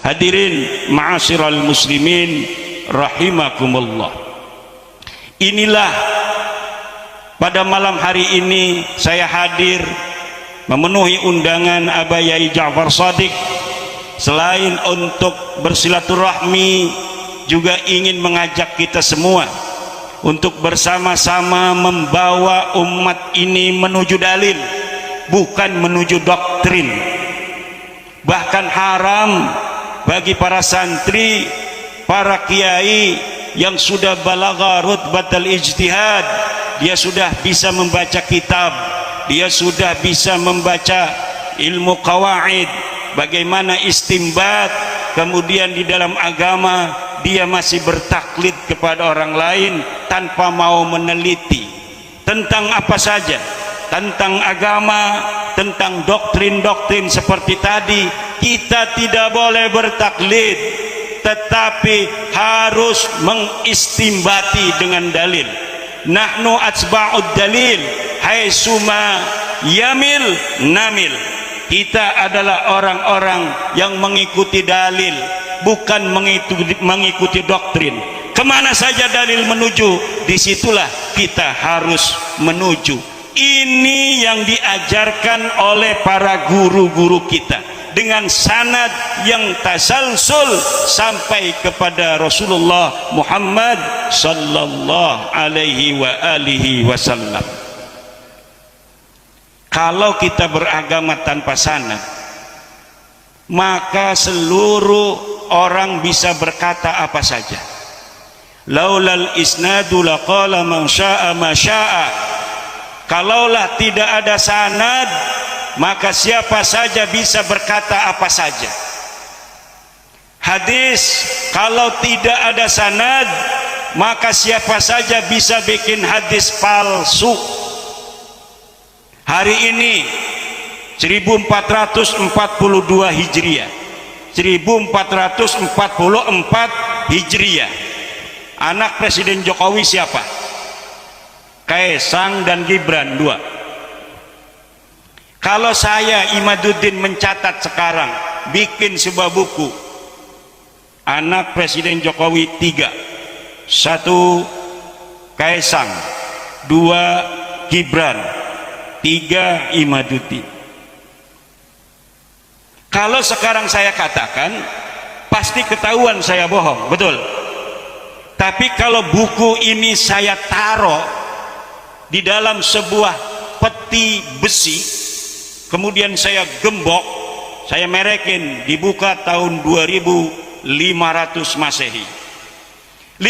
Hadirin ma'asyiral muslimin rahimakumullah. Inilah pada malam hari ini saya hadir memenuhi undangan Abah Yai Ja'far Shadiq. Selain untuk bersilaturahmi, juga ingin mengajak kita semua untuk bersama-sama membawa umat ini menuju dalil, bukan menuju doktrin. Bahkan haram bagi para santri, para kiai yang sudah balagha rutbatal ijtihad, dia sudah bisa membaca kitab, dia sudah bisa membaca ilmu qawaid, bagaimana istimbat, kemudian di dalam agama dia masih bertaklid kepada orang lain tanpa mau meneliti tentang apa saja, tentang agama, tentang doktrin-doktrin seperti tadi. Kita tidak boleh bertaklid, tetapi harus mengistimbati dengan dalil. Nahnu atsba'ud dalil haitsuma yamil namil. Kita adalah orang-orang yang mengikuti dalil, bukan mengikuti doktrin. Kemana saja dalil menuju, disitulah kita harus menuju. Ini yang diajarkan oleh para guru-guru kita dengan sanad yang tasalsul sampai kepada Rasulullah Muhammad sallallahu alaihi wa alihi wasallam. Kalau kita beragama tanpa sanad, maka seluruh orang bisa berkata apa saja. Laulal isnadu laqala man syaa ma syaa. Kalaulah tidak ada sanad, maka siapa saja bisa berkata apa saja. Hadis kalau tidak ada sanad, maka siapa saja bisa bikin hadis palsu. Hari ini 1442 Hijriah, 1444 Hijriah, anak Presiden Jokowi siapa? Kaesang dan Gibran, dua. Kalau saya Imaduddin mencatat sekarang, bikin sebuah buku, anak Presiden Jokowi 3, 1 Kaesang, 2 Gibran, 3 Imaduddin. Kalau sekarang saya katakan, pasti ketahuan saya bohong, betul. Tapi kalau buku ini saya taruh di dalam sebuah peti besi, kemudian saya gembok, saya merekin, dibuka tahun 2500 Masehi. 500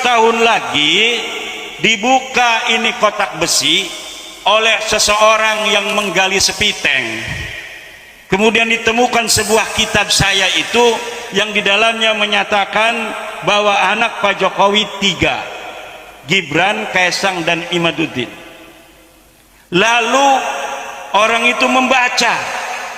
tahun lagi dibuka ini kotak besi oleh seseorang yang menggali sepiteng. Kemudian ditemukan sebuah kitab saya itu yang di dalamnya menyatakan bahwa anak Pak Jokowi 3, Gibran, Kaesang dan Imaduddin. Lalu orang itu membaca,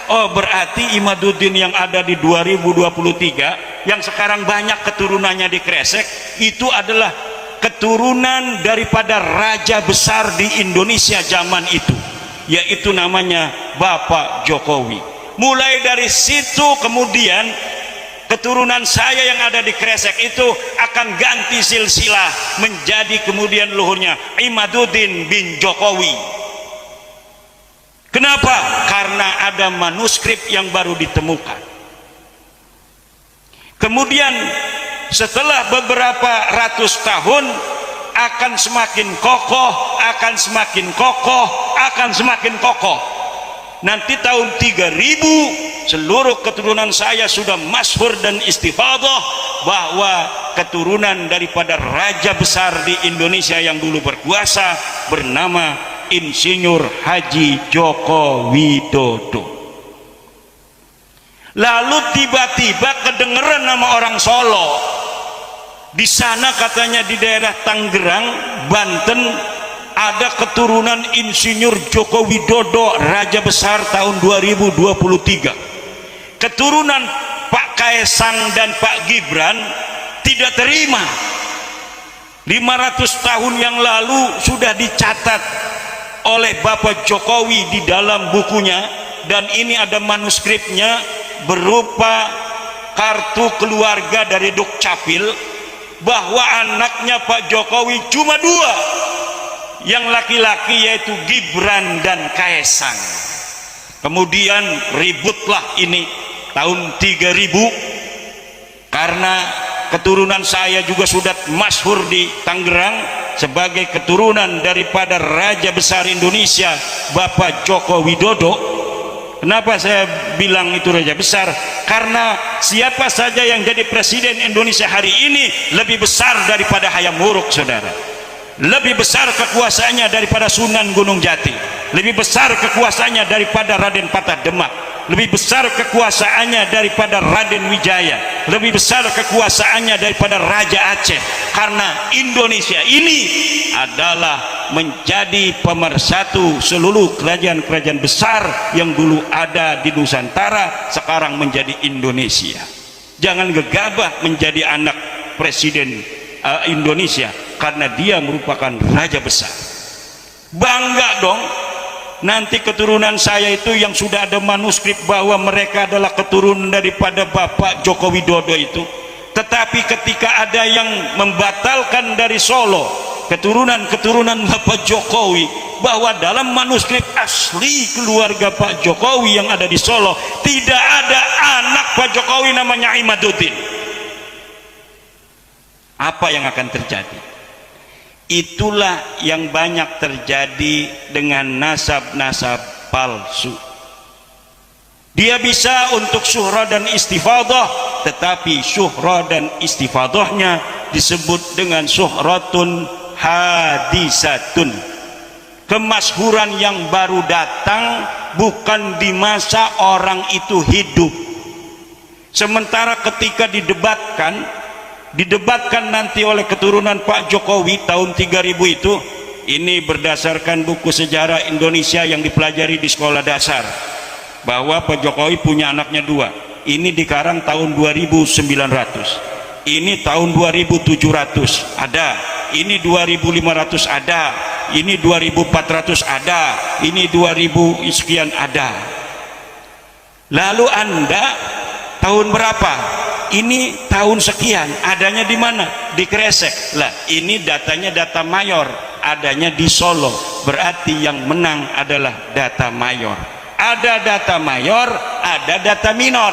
oh berarti Imaduddin yang ada di 2023 yang sekarang banyak keturunannya di Kresek itu adalah keturunan daripada raja besar di Indonesia zaman itu, yaitu namanya Bapak Jokowi. Mulai dari situ kemudian keturunan saya yang ada di Kresek itu akan ganti silsilah menjadi kemudian luhurnya Imaduddin bin Jokowi. Kenapa? Karena ada manuskrip yang baru ditemukan. Kemudian setelah beberapa ratus tahun akan semakin kokoh, akan semakin kokoh, akan semakin kokoh. Nanti tahun 3000 seluruh keturunan saya sudah masyhur dan istifadah bahwa keturunan daripada raja besar di Indonesia yang dulu berkuasa bernama Insinyur Haji Joko Widodo. Lalu tiba-tiba kedengeran nama orang Solo. Di sana katanya di daerah Tangerang, Banten ada keturunan Insinyur Joko Widodo, raja besar tahun 2023. Keturunan Pak Kaesang dan Pak Gibran tidak terima. 500 tahun yang lalu sudah dicatat oleh Bapak Jokowi di dalam bukunya, dan ini ada manuskripnya berupa kartu keluarga dari Dukcapil bahwa anaknya Pak Jokowi cuma dua, yang laki-laki yaitu Gibran dan Kaesang. Kemudian ributlah ini tahun 3000 karena keturunan saya juga sudah masyhur di Tangerang sebagai keturunan daripada Raja Besar Indonesia Bapak Joko Widodo. Kenapa saya bilang itu Raja Besar? Karena siapa saja yang jadi Presiden Indonesia hari ini lebih besar daripada Hayam Wuruk, saudara. Lebih besar kekuasaannya daripada Sunan Gunung Jati, lebih besar kekuasaannya daripada Raden Patah Demak, lebih besar kekuasaannya daripada Raden Wijaya, lebih besar kekuasaannya daripada Raja Aceh. Karena Indonesia ini adalah menjadi pemersatu seluruh kerajaan-kerajaan besar yang dulu ada di Nusantara, sekarang menjadi Indonesia. Jangan gegabah menjadi anak Presiden Indonesia karena dia merupakan raja besar. Bangga dong nanti keturunan saya itu yang sudah ada manuskrip bahwa mereka adalah keturunan daripada Bapak Joko Widodo itu. Tetapi ketika ada yang membatalkan dari Solo keturunan Bapak Jokowi, bahwa dalam manuskrip asli keluarga Pak Jokowi yang ada di Solo tidak ada anak Pak Jokowi namanya Imaduddin, apa yang akan terjadi? Itulah yang banyak terjadi dengan nasab-nasab palsu. Dia bisa untuk syuhra dan istifadah, tetapi syuhra dan istifadahnya disebut dengan syuhratun hadisatun, kemasyhuran yang baru datang, bukan di masa orang itu hidup. Sementara ketika didebatkan nanti oleh keturunan Pak Jokowi tahun 3000 itu, ini berdasarkan buku sejarah Indonesia yang dipelajari di sekolah dasar, bahwa Pak Jokowi punya anaknya dua. Ini dikarang tahun 2900, ini tahun 2700 ada, ini 2500 ada, ini 2400 ada, ini 2000 sekian ada. Lalu Anda tahun berapa? Ini tahun sekian, adanya di mana? Di Kresek. Lah, ini datanya data mayor, adanya di Solo. Berarti yang menang adalah data mayor. Ada data mayor, ada data minor.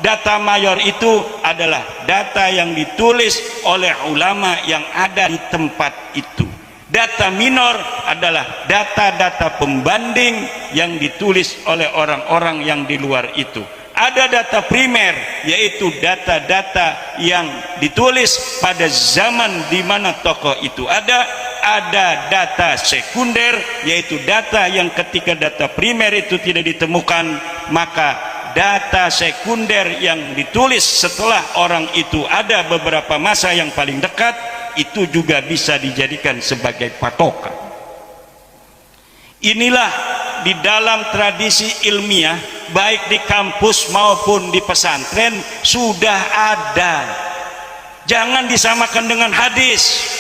Data mayor itu adalah data yang ditulis oleh ulama yang ada di tempat itu. Data minor adalah data-data pembanding yang ditulis oleh orang-orang yang di luar itu. Ada data primer, yaitu data-data yang ditulis pada zaman di mana tokoh itu ada. Ada data sekunder, yaitu data yang ketika data primer itu tidak ditemukan, maka data sekunder yang ditulis setelah orang itu ada beberapa masa yang paling dekat, itu juga bisa dijadikan sebagai patokan. Inilah di dalam tradisi ilmiah, baik di kampus maupun di pesantren sudah ada. Jangan disamakan dengan hadis.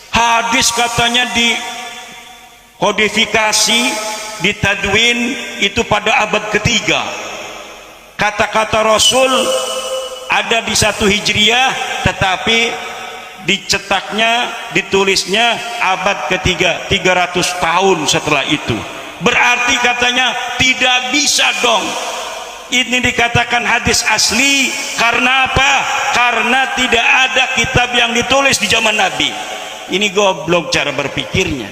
Hadis katanya dikodifikasi, ditadwin itu pada abad ketiga. Kata-kata Rasul ada di 1 Hijriah, tetapi dicetaknya, ditulisnya abad ketiga, 300 tahun setelah itu. Berarti katanya tidak bisa dong ini dikatakan hadis asli. Karena apa? Karena tidak ada kitab yang ditulis di zaman Nabi. Ini goblok cara berpikirnya.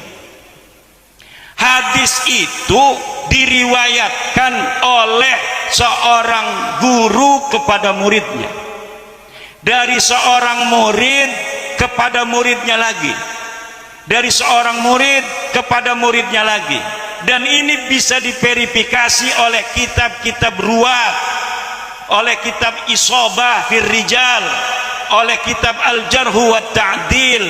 Hadis itu diriwayatkan oleh seorang guru kepada muridnya, dari seorang murid kepada muridnya lagi, dari seorang murid kepada muridnya lagi. Dan ini bisa diverifikasi oleh kitab-kitab ruwat, oleh kitab Isobah fir Rijal, oleh kitab Al-Jarhu wa Ta'dil.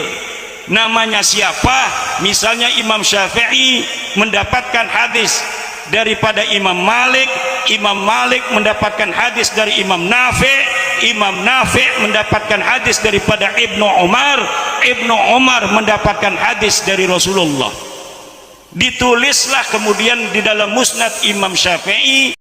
Namanya siapa? Misalnya Imam Syafi'i mendapatkan hadis daripada Imam Malik, Imam Malik mendapatkan hadis dari Imam Nafi', Imam Nafi' mendapatkan hadis daripada Ibnu Umar, Ibnu Umar mendapatkan hadis dari Rasulullah. Ditulislah kemudian di dalam Musnad Imam Syafi'i